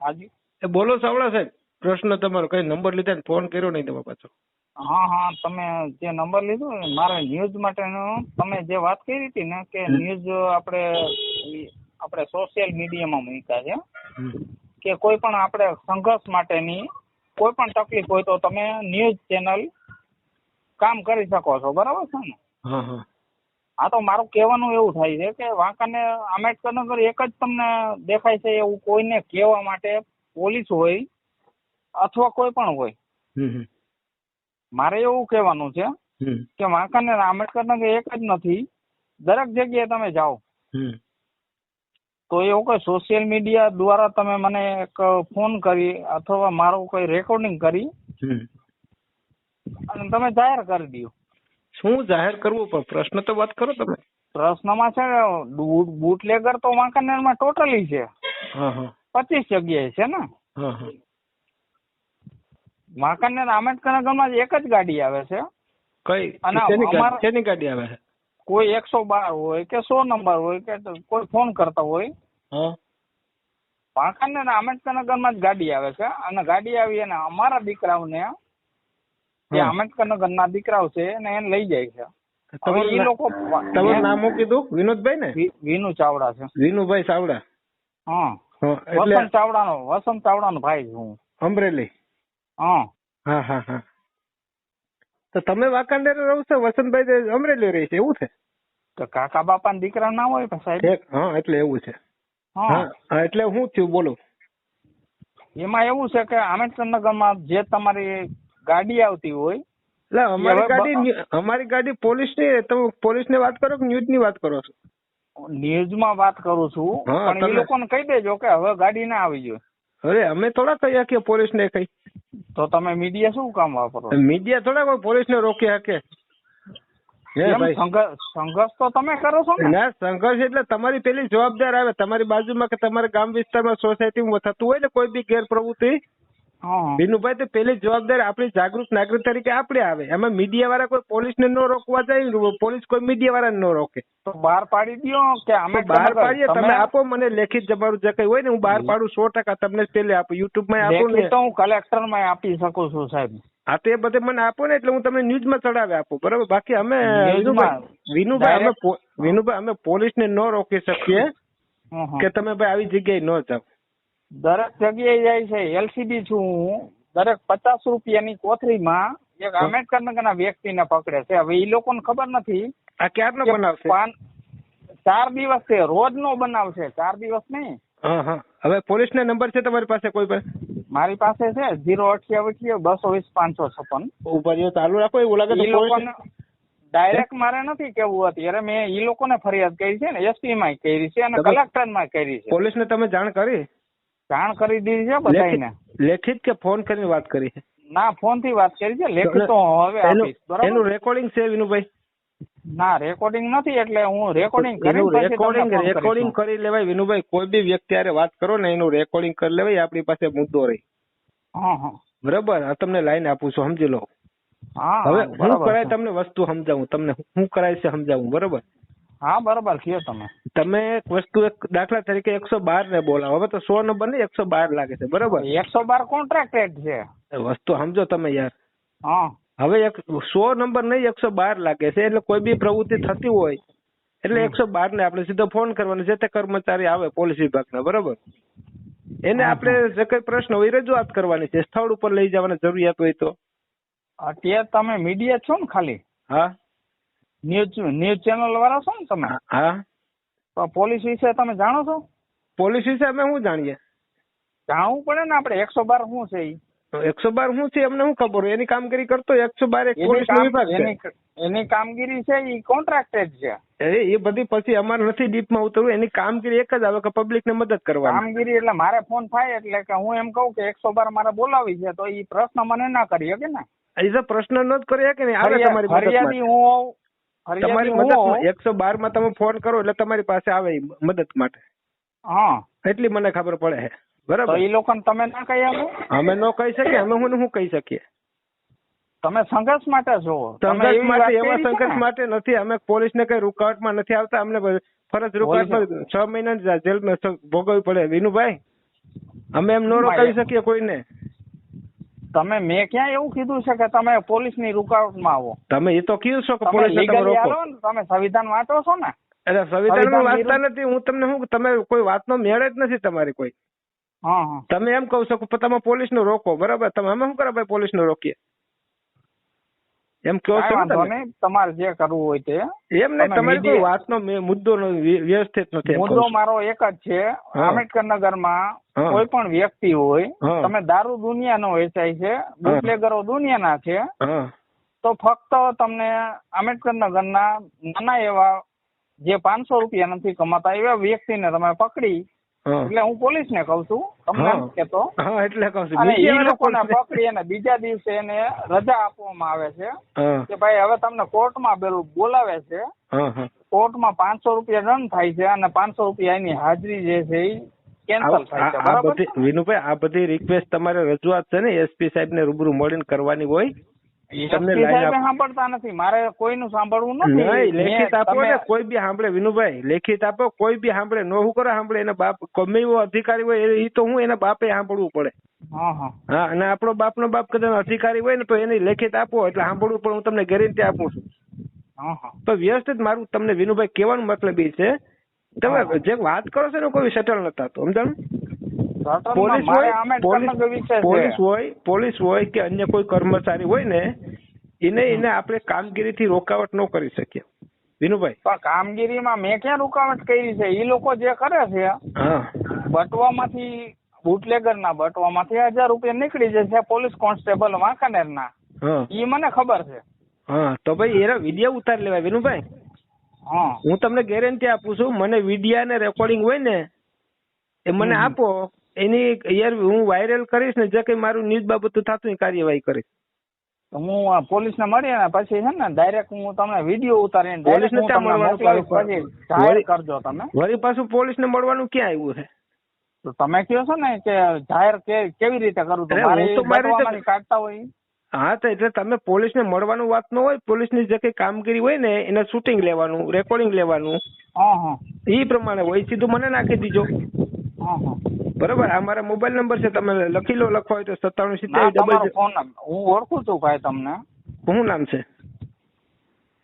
હાજી. બોલો સાવડા સાહેબ, પ્રશ્ન તમારો. કઈ નંબર લીધા ને ફોન કર્યો નહીં તમે પાછો? હા, તમે જે નંબર લીધો ને મારે ન્યૂઝ માટેનો, તમે જે વાત કરી હતી ને કે ન્યૂઝ આપણે સોશિયલ મીડિયામાં મૂક્યા છે કે કોઈ પણ આપણે સંઘર્ષ માટેની કોઈ પણ તકલીફ હોય તો તમે ન્યૂઝ ચેનલ કામ કરી શકો છો, બરાબર છે ને? હા, તો મારું કહેવાનું એવું થાય છે કે વાંકાનેર આંબેડકરનગર એક જ તમને દેખાય છે એવું કોઈને કહેવા માટે પોલીસ હોય અથવા કોઈ પણ હોય. મારે એવું કહેવાનું છે કે વાંકાનેર આંબેડકરનગર એક જ નથી, દરેક જગ્યાએ તમે જાઓ તો એવું કોઈ સોશિયલ મીડિયા દ્વારા તમે મને એક ફોન કરી અથવા મારું કોઈ રેકોર્ડિંગ કરી અને તમે જાહેર કરી દો. શું જાહેર કરવું? પણ પ્રશ્ન તો વાત કરો તમે. પ્રશ્નમાં છે બુટલેગર તો વાંકાનેરમાં ટોટલી છે, 25 જગ્યાએ છે ને. વાંકાનેર આંબેડકરનગરમાં એક જ ગાડી આવે છે. કઈ? અને શેની ગાડી આવે છે? કોઈ 112 હોય કે 100 નંબર હોય કે કોઈ ફોન કરતા હોય, વાંકાનેર આંબેડકરનગરમાં જ ગાડી આવે છે. અને ગાડી આવી અને અમારા દીકરાઓને, જે આંબેડકરનગરના દીકરાઓ છે એને લઈ જાય છે. એ લોકો, તમારું નામ શું કીધું? વિનોદભાઈ ને? વિનુ ચાવડા છે. વિનુભાઈ ચાવડા. વસંત ચાવડાનો ભાઈ છું હું, અમરેલી. હા. તો તમે વાંકાનેર રહો છો, વસંતભાઈ અમરેલી રહે છે, એવું છે? તો કાકા બાપાના દીકરા ના હોય સાહેબ? એટલે એવું છે. એટલે હું થયું બોલો. એમાં એવું છે કે આંબેડકરનગરમાં જે તમારી ગાડી આવતી હોય, એટલે અમારી ગાડી પોલીસ ની, તમે પોલીસ ની વાત કરો કે ન્યૂઝ ની વાત કરો છો? ન્યૂઝમાં વાત કરું છું, પણ એ લોકોને કહી દેજો કે હવે ગાડી ના આવી જોઈએ. અરે અમે થોડા કહી શકીએ પોલીસ ને કઈ. તો તમે મીડિયા શું કામ વાપરો? મીડિયા થોડા કોઈ પોલીસ ને રોકી શકે. સંઘર્ષ તો તમે કરો છો ને? ના, સંઘર્ષ એટલે તમારી પેલી જવાબદાર આવે. તમારી બાજુમાં કે તમારા ગામ વિસ્તારમાં સોસાયટીમાં થતું હોય ને કોઈ બી ગેરપ્રવૃત્તિ, વિનુભાઈ, તો પેલી જવાબદારી આપણી જાગૃત નાગરિક તરીકે આપણે આવે. એમાં મીડિયા વાળા કોઈ પોલીસ ને ન રોકવા જાય, પોલીસ કોઈ મીડિયા વાળા ન રોકે. તો બહાર પાડી દો કે અમે બહાર પાડીએ. તમે આપો મને લેખિત તમારું જે કઈ હોય ને, હું બહાર પાડું 100%. તમને પેલે આપું, યુટ્યુબ માં આપું ને તો હું કલેક્ટર માં આપી શકું છું સાહેબ. હા, તો એ બધે મને આપો ને એટલે હું તમને ન્યૂઝ માં ચડાવી આપું, બરોબર? બાકી અમે વિનુભાઈ અમે પોલીસ ને ન રોકી શકીએ કે તમે ભાઈ આવી જગ્યાએ ન જાઓ. દરેક જગ્યાએ જાય છે. એલસીબી છું હું. દરેક 50 રૂપિયાની કોથળીમાં એક આંબેડકરનગરના વ્યક્તિને પકડે છે. હવે એ લોકોને ખબર નથી. આ ક્યારનો બનાવ છે? 4 દિવસ છે. રોજનો બનાવ છે, 4 દિવસ નહીં. હવે પોલીસ ના નંબર છે તમારી પાસે? કોઈ પાસે? મારી પાસે છે 088 220 556. ઉપર ચાલુ રાખો. એવું લાગે તો લોકોને ડાયરેક્ટ મારે નથી કેવું અત્યારે. મેં એ લોકોને ફરિયાદ કરી છે ને, એસપી માં કરી છે અને કલેક્ટર માં કરી છે. પોલીસ ને તમે જાણ કરી? જાણ કરી દીધી છે બધાને. લેખિત કે ફોન કરીને વાત કરી છે? ના, ફોન થી વાત કરી છે. લેખિત તો હવે આપીશ, બરાબર? એનું રેકોર્ડિંગ છે વિનુભાઈ? ના, રેકોર્ડિંગ નથી. એટલે હું રેકોર્ડિંગ કરી લેવાય વિનુભાઈ. કોઈ બી વ્યક્તિ હારે વાત કરો ને એનું રેકોર્ડિંગ કરી લેવાય. આપણી પાસે મુદ્દો રહી. બરાબર? આ તમને લાઈન આપું છું, સમજી લો. હવે હું કરાય તમને વસ્તુ સમજાવું, તમને શું કરાય છે સમજાવું, બરોબર? હા, બરોબર. કયો તમે એક વસ્તુ, એક દાખલા તરીકે 112 ને બોલાવો. હવે તો 100 નંબર નહીં, 112 લાગે છે, બરોબર? 112 કોન્ટ્રાક્ટેડ છે. વસ્તુ સમજો તમે યાર. હવે 100 નંબર નહીં, 112 લાગે છે. એટલે કોઈ બી પ્રવૃત્તિ થતી હોય એટલે 112 ને આપણે સીધો ફોન કરવાનો. જે તે કર્મચારી આવે પોલીસ વિભાગના, બરોબર, એને આપણે જે કઈ પ્રશ્ન હોય રજૂઆત કરવાની છે. સ્થળ ઉપર લઈ જવાની જરૂરિયાત હોય તો. અત્યારે તમે મીડિયા છો ને ખાલી? ન્યૂઝ ચેનલ વાળા છો ને તમે? તો પોલીસ વિશે તમે જાણો છો? પોલીસ વિશે અમે શું જાણીએ? જાણવું પડે ને આપણે. 112 શું છે? 112 શું છે અમને શું ખબર હોય? એની કામગીરી કરતો 112 એક પોલીસ નો વિભાગ છે. એની કામગીરી છે એ કોન્ટ્રાક્ટેડ છે. એ બધી પછી અમારે નથી ડીપમાં ઉતરવું. એની કામગીરી એક જ આવે કે પબ્લિક ને મદદ કરવાની કામગીરી. એટલે મારે ફોન થાય એટલે કે હું એમ કહું કે 112 મારે બોલાવી છે તો એ પ્રશ્ન મને ના કરી શકે ને. એ તો પ્રશ્ન ન જ કરી શકે ને. આવે તમારી ફરિયાદી હું તમારી મદદ 112 માં તમે ફોન કરો એટલે તમારી પાસે આવે મદદ માટે. એટલી મને ખબર પડે છે, બરાબર? એ લોકોને તમે ના કહી આપો? અમે ન કહી શકીએ. અમે શું કહી શકીએ? તમે સંઘર્ષ માટે છો? સંઘર્ષ માટે? એમાં સંઘર્ષ માટે નથી. અમે પોલીસ ને કઈ રૂકાવટમાં નથી આવતા. અમને ફરજ રૂકાવટમાં 6 મહિના જેલમાં ભોગવવી પડે વિનુભાઈ. અમે એમ ન રોકાવી શકીએ કોઈને. તમે મેં ક્યાં એવું કીધું છે કે તમે પોલીસની રૂકાવટમાં આવો? તમે એ તો કીધું છો કે તમે પોલીસને તમે લીગલી રોકો. આવો ને, તમે સંવિધાન વાંચો છો ને? એટલે સંવિધાનમાં વાંચતા નથી. હું તમને શું, તમે કોઈ વાતનો મેળ જ નથી તમારી કોઈ. હા. તમે એમ કહો છો કે તમે પોલીસને રોકો, બરાબર? તમે અમે શું કરો ભાઈ પોલીસને રોકીએ એમ કહો છો ને તમે? તમારે જે કરવું હોય તે. એમ નહીં, તમારી કોઈ વાતનો મુદ્દો વ્યવસ્થિત નથી. મુદ્દો મારો એક જ છે, આંબેડકર નગરમાં કોઈ પણ વ્યક્તિ હોય, તમે દારૂ દુનિયાનો વેચાય છે, બુટલેગરો દુનિયાના છે, તો ફક્ત તમને આંબેડકર નગરના નાના એવા જે 500 રૂપિયા નથી કમાતા એવા વ્યક્તિને તમે પકડી, એટલે હું પોલીસને કહું છું, તમને એમ કેતો, એટલે કહું છું, અને એ લોકોને પકડી અને બીજા દિવસે એને રજા આપવામાં આવે છે કે ભાઈ હવે તમને કોર્ટમાં બોલાવે છે, કોર્ટમાં 500 રૂપિયા દંડ થાય છે અને 500 રૂપિયા એની હાજરી જે છે એ કેન્સલ થાય છે. બરાબર વિનુભાઈ, આ બધી રિક્વેસ્ટ તમારે રજૂઆત છે ને એસપી સાહેબ ને રૂબરૂ મળીને કરવાની હોય. સાંભળતા નથી, મારે કોઈનું સાંભળવું નથી. લેખિત આપો ને, કોઈ બી સાંભળે. વિનુભાઈ, લેખિત આપો, કોઈ બી સાંભળે. નો હું કરે સાંભળે, એના બાપ ગમે એવો અધિકારી હોય એ તો હું એના બાપે સાંભળવું પડે. હા, અને આપણો બાપનો બાપ કદાચ અધિકારી હોય ને તો એની લેખિત આપો એટલે સાંભળવું પડે. હું તમને ગેરંટી આપું છું. તો વ્યવસ્થિત મારું તમને વિનુભાઈ કહેવાનું મતલબ એ છે, તમે જે વાત કરો છો ને કોઈ સેટલ નતા તો સમજાણું. પોલીસ હોય કે અન્ય કોઈ કર્મચારી હોય ને એને આપણે કામગીરીથી રોકાવટ ન કરી શકીએ વિનુભાઈ. પણ કામગીરીમાં મેં ક્યાં રૂકાવટ કરી છે? એ લોકો જે કરે છે બટવામાંથી, બુટલેગરના બટવામાંથી 1000 રૂપિયા નીકળી જશે પોલીસ કોન્સ્ટેબલ વાંકાનેરના, એ મને ખબર છે. તો ભાઈ એના વિડીયો ઉતારી લેવાય વિનુભાઈ. હું તમને ગેરંટી આપું છું, મને વિડીયો ને રેકોર્ડિંગ હોય ને એ મને આપો, એની યાર હું વાયરલ કરીશ ને જે કઈ મારું ન્યૂઝ બાબત થતું એ કાર્યવાહી કરીશ. હું પોલીસ ને મળીએ ને પછી છે ને ડાયરેક્ટ હું તમને વિડીયો ઉતારીને પોલીસ ને જાહેર કરજો તમે. વળી પાછું પોલીસ ને મળવાનું ક્યાં આવ્યું છે? તો તમે કહો છો ને કે જાહેર કેવી રીતે કરું? તો મારી રીતે કાઢતા હોય. હા, તો એટલે તમે પોલીસ ને મળવાનું વાત ન હોય, પોલીસ ની જે કઈ કામગીરી હોય ને એને શૂટિંગ લેવાનું, રેકોર્ડિંગ લેવાનું, એ પ્રમાણે હોય. સીધું મને નાખી દીજો. બરોબર, આ મારા મોબાઈલ નંબર છે, તમે લખી લો. લખવા હોય તો 9770. હું ઓળખું છું ભાઈ તમને. શું નામ છે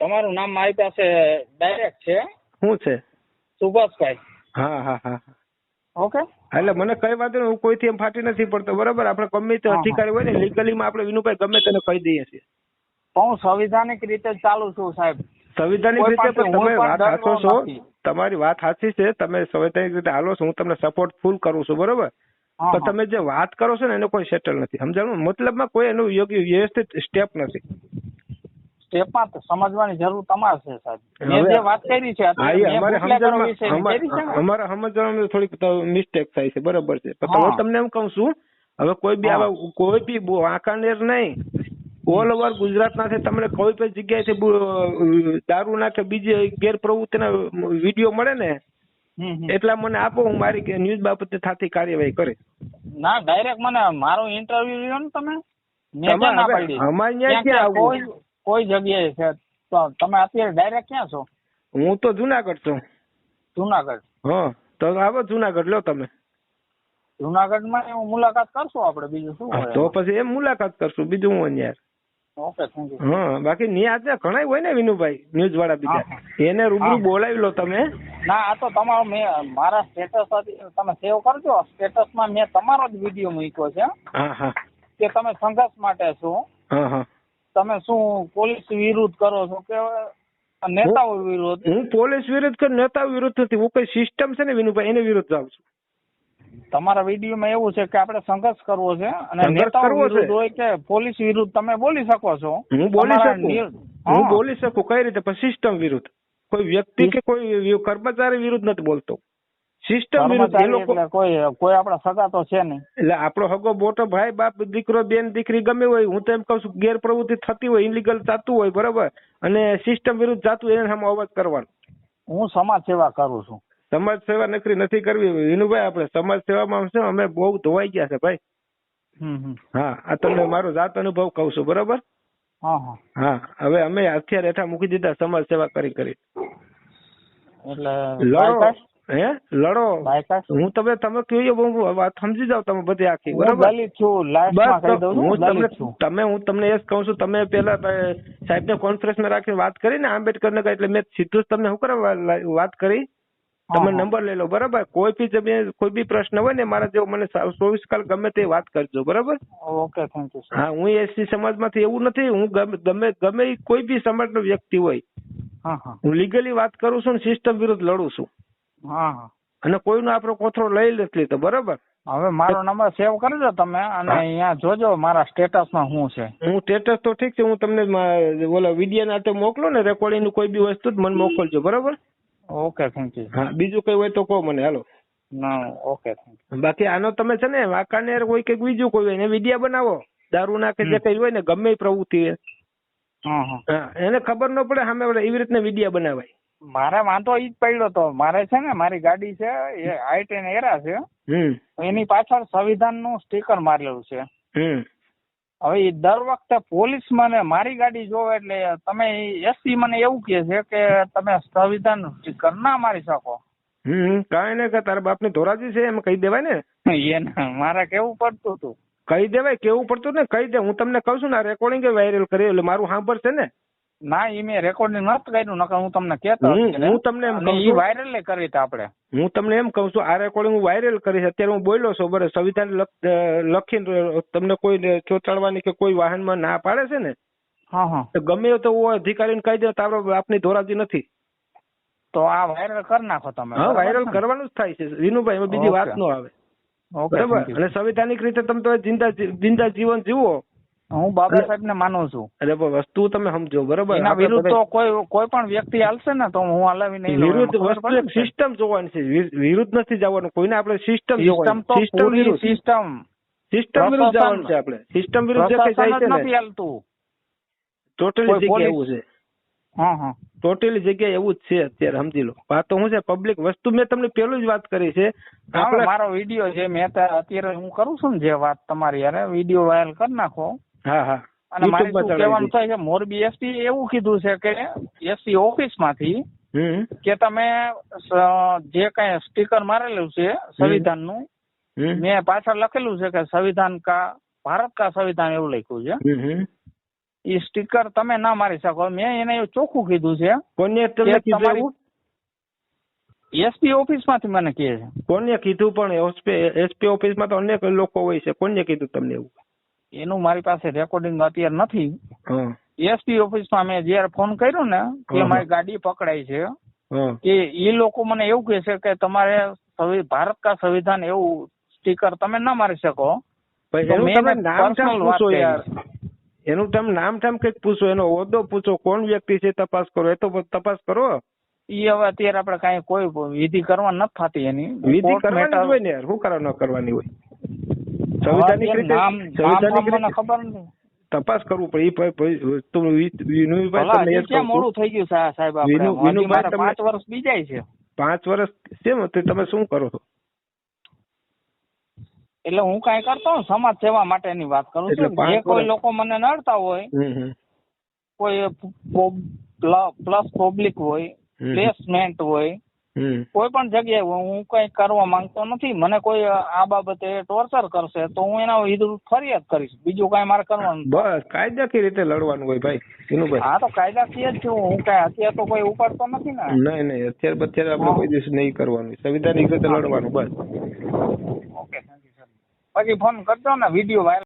તમારું? નામ મારી પાસે ડાયરેક્ટ છે. શું છે? સુભાષભાઈ. હા. ઓકે, એટલે મને કઈ વાત નહીં, હું કોઈથી એમ ફાટી નથી પડતો. બરોબર, આપણે ગમે તે અધિકારી હોય ને લીગલીમાં આપણે વિનુભાઈ ગમે તેને કહી દઈએ છીએ. હું સંવિધાનિક રીતે ચાલુ છું સાહેબ. સંવિધાનિક રીતે તમે વાત સાચો છો, તમારી વાત સાચી છે, તમે સંવિધાનિક રીતે હાલો છો, હું તમને સપોર્ટ ફૂલ કરું છું. બરોબર, પણ તમે જે વાત કરો છો ને એનો કોઈ સેટલ નથી. સમજાણું? મતલબમાં કોઈ એનું યોગ્ય વ્યવસ્થિત સ્ટેપ નથી. સ્ટેપમાં તો સમજવાની જરૂર તમારે છે સાહેબ. મેં જે વાત કરી છે અમારે સમજવામાં થોડીક મિસ્ટેક થાય છે. બરોબર છે, પણ તમને એમ કહું છું, હવે કોઈ બી આવા કોઈ બી વાંકાનેર નહીં, ઓલ ઓવર ગુજરાતના છે, તમને કોઈ પણ જગ્યાએથી દારૂના કે બીજી ગેરપ્રવૃત્તિના વિડીયો મળે ને એટલા મને આપો, હું મારી ન્યૂઝ બાબતે થતી કાર્યવાહી કરીશ. ના, ડાયરેક્ટ મને મારો ઇન્ટરવ્યુ લ્યો ને તમે. અમારે ક્યાં કોઈ જગ્યાએ છે તો તમે અત્યારે ડાયરેક્ટ ક્યાં છો? હું તો જુનાગઢ છું. જુનાગઢ? તો આવો જુનાગઢ લો તમે. જુનાગઢમાં મુલાકાત કરશું આપણે, બીજું શું હોય? તો પછી એમ મુલાકાત કરશું, બીજું હું યાર. Okay, thank you. બાકી ન્યા ઘણા હોય ને વિનુભાઈ ન્યૂઝ વાળા બીજા, એને રૂબરૂ બોલાવી લો તમે. ના, આ તો તમારો મેં મારા સ્ટેટસ તમે સેવ કરજો. સ્ટેટસમાં મેં તમારો જ વિડીયો મૂક્યો છે કે તમે સંઘર્ષ માટે છો, તમે શું પોલીસ વિરુદ્ધ કરો છો કે નેતાઓ વિરુદ્ધ? હું પોલીસ વિરુદ્ધ કે નેતાઓ વિરુદ્ધ નથી, હું કઈ સિસ્ટમ છે ને વિનુભાઈ એને વિરુદ્ધ જાઉં છું. તમારા વિડીયોમાં એવું છે કે આપણે સંઘર્ષ કરવો છે અને નેતાઓ વિરુદ્ધ હોય કે પોલીસ વિરુદ્ધ તમે બોલી શકો છો. હું બોલી શકું. કઈ રીતે? પણ સિસ્ટમ વિરુદ્ધ. કોઈ વ્યક્તિ કે કોઈ કર્મચારી વિરુદ્ધ નથી બોલતો, સિસ્ટમ વિરુદ્ધ. કોઈ આપણા સગા તો છે નહીં. એટલે આપણો હગો મોટો ભાઈ, બાપ, દીકરો, બેન, દીકરી ગમે હોય, હું તો એમ કઉ છું ગેરપ્રવૃત્તિ થતી હોય, ઇલીગલ થતું હોય, બરોબર, અને સિસ્ટમ વિરુદ્ધ જતું એને સામે અવાજ કરવાનો. હું સમાજ સેવા કરું છું. સમાજ સેવા નકરી નથી કરવી વિનુભાઈ. આપણે સમાજ સેવામાં છે અમે બહુ ધોવાઈ ગયા છે ભાઈ. આ તમને મારો જાત અનુભવ કહું છું. બરોબર. હવે અમે હથિયાર હેઠા મૂકી દીધા સમાજ સેવા કરી. એટલે હે લડો બાયકાસ હું તમે કહ્યું વાત સમજી જાવ તમે બધી આખી હું બરાબર દલિત છું લાસ્ટમાં કહી દઉં છું દલિત છું. હું તમને એ જ કહું છું તમે પેલા સાહેબને કોન્ફરન્સમાં રાખીને વાત કરી ને આંબેડકરનગર એટલે મેં સીધું જ તમને શું કરવા વાત કરી તમે નંબર લઈ લો બરાબર કોઈ બી પ્રશ્ન હોય ને મારા જેવો મને 24 કલાક ગમે તે વાત કરજો બરાબર. Okay thank you sir. હા હું એસસી સમાજમાંથી એવું નથી હું ગમે કોઈ બી સમાજનો વ્યક્તિ હોય હું લીગલી વાત કરું છું ને સિસ્ટમ વિરુદ્ધ લડું છું. અને કોઈનો આપણો કોથળો લઈ નથી લીધો બરાબર. હવે મારો નંબર સેવ કરજો તમે અને અહીંયા જોજો મારા સ્ટેટસમાં શું છે. હું સ્ટેટસ તો ઠીક છે હું તમને ઓલા વિડીયો નાટક મોકલો ને રેકોર્ડિંગ નું કોઈ બી વસ્તુ જ મને મોકલજો બરાબર. Okay thank you. હા બીજું કઈ હોય તો કહો મને હાલો. ના ઓકે થેન્ક યુ. બાકી આનો તમે છે ને વાંકાનેર કોઈ કઈક બીજું કોઈ હોય એને વિડીયો બનાવો દારૂ ના કે જે કઈ હોય ને ગમે પ્રવૃત્તિ એને ખબર ન પડે સામે એવી રીતના વિડીયો બનાવાય. મારે વાંધો ઈ જ પડ્યો તો મારે છે ને મારી ગાડી છે એ i10 એરા છે એની પાછળ સંવિધાન નું સ્ટીકર મારેલું છે. હવે એ દર વખતે પોલીસ મને મારી ગાડી જોવે એટલે તમે એસપી મને એવું કહે છે કે તમે સંવિધાન નું સ્ટીકર ના મારી શકો. કાંઈ નહીં કે તારા બાપની ધોરાજી છે એમ કહી દેવાય ને. એને મારે કેવું પડતું હતું. કહી દેવાય કેવું પડતું ને કહી દે હું તમને કહું છું ને રેકોર્ડિંગ વાયરલ કર્યું એટલે મારું સાંભળશે ને. ના એ મેં રેકોર્ડિંગ નથી કર્યું નકર હું તમને કહેતો હું તમને એમ કહું છું વાયરલ કરી આપણે હું તમને એમ કહું છું આ રેકોર્ડિંગ હું વાયરલ કરીશ અત્યારે હું બોલ્યો છું બરાબર સંવિધાન લખીને તમને કોઈ ચોંટાડવાની કે કોઈ વાહનમાં ના પાડે છે ને તો ગમે તો અધિકારીને કહી દે તારો આપની ધોરાજી નથી તો આ વાયરલ કરી નાખો તમે. હા વાયરલ કરવાનું જ થાય છે વિનુભાઈ એમાં બીજી વાત નો આવે બરાબર. અને સંવિધાનિક રીતે તમે તો જિંદા જીવન જીવો હું બાબા સાહેબ ને માનું છું. અરે વસ્તુ તમે સમજો બરાબર એના વિરુદ્ધ તો કોઈ પણ વ્યક્તિ હાલશે ને તો હું હલાવી નહીં. વિરુદ્ધ વસ્તુ એક સિસ્ટમ જોવાની છે વિરુદ્ધ નથી જવાનું કોઈને આપણે સિસ્ટમ સિસ્ટમ વિરુદ્ધ જવાનું છે આપણે સિસ્ટમ વિરુદ્ધ જે કઈ જાય છે નથી હાલતું ટોટલી જગ્યા એવું છે. ટોટલી જગ્યા એવું જ છે અત્યારે સમજી લો. વાત તો શું છે પબ્લિક વસ્તુ મેં તમને પેલું જ વાત કરી છે મારો વિડીયો છે મેં અત્યારે હું કરું છું ને જે વાત તમારી યાર વિડીયો વાયરલ કરી નાખો. અને મારે શું કહેવાનું થાય છે મોરબી એસપી એવું કીધું છે કે એસપી ઓફિસ માંથી કે તમે જે કઈ સ્ટીકર મારેલું છે સંવિધાન નું મેં પાછળ લખેલું છે કે સંવિધાન કા ભારત કા સંવિધાન એવું લખ્યું છે એ સ્ટીકર તમે ના મારી શકો. મેં એને ચોખ્ખું કીધું છે. કોને એસપી ઓફિસ માંથી મને કહે છે. કોને કીધું પણ એસપી ઓફિસ માં તો અનેક લોકો હોય છે કોને કીધું તમને એવું? એનું મારી પાસે રેકોર્ડિંગ અત્યારે નથી. એસપી ઓફિસ માં મેં જયારે ફોન કર્યો ને કે મારી ગાડી પકડાઈ છે કે એ લોકો મને એવું કહે છે કે તમારે ભારત કા સંવિધાન એવું સ્ટીકર તમે ના મારી શકો. એનું તમે નામ કઈક પૂછો એનો હોદ્દો પૂછો કોણ વ્યક્તિ છે તપાસ કરો એ તો તપાસ કરો. એ હવે અત્યારે આપણે કઈ કોઈ વિધિ કરવા નથી થતી એની વિધિ કરવાની હોય ને યાર શું કરવા ન કરવાની હોય સંવિધાનિક રીતે ખબર નથી તપાસ કરવું પડે. મોડું થઈ ગયું સાહેબ વિનુભાઈ 5 વર્ષ બીજાય છે. 5 વર્ષ કેમ તમે શું કરો છો? એટલે હું કઈ કરતો સમાજ સેવા માટેની વાત કરું છું. જે કોઈ લોકો મને નડતા હોય કોઈ પ્લસ પબ્લિક હોય પ્લેસમેન્ટ હોય કોઈ પણ જગ્યાએ હું કઈ કરવા માંગતો નથી. મને કોઈ આ બાબતે ટોર્ચર કરશે તો હું એના વિરુદ્ધ ફરિયાદ કરીશ. બીજું કઈ મારે કરવાનું બસ કાયદાકીય રીતે લડવાનું હોય ભાઈ. હા તો કાયદાકીય જ છું હું કઈ અત્યારે તો કોઈ ઉપાડતો નથી ને. નહીં અત્યારે આપણે કોઈ દિવસ નહીં કરવાનું સંવિધાનિક રીતે લડવાનું બસ. ઓકે બાકી ફોન કરજો ને વિડીયો વાયરલ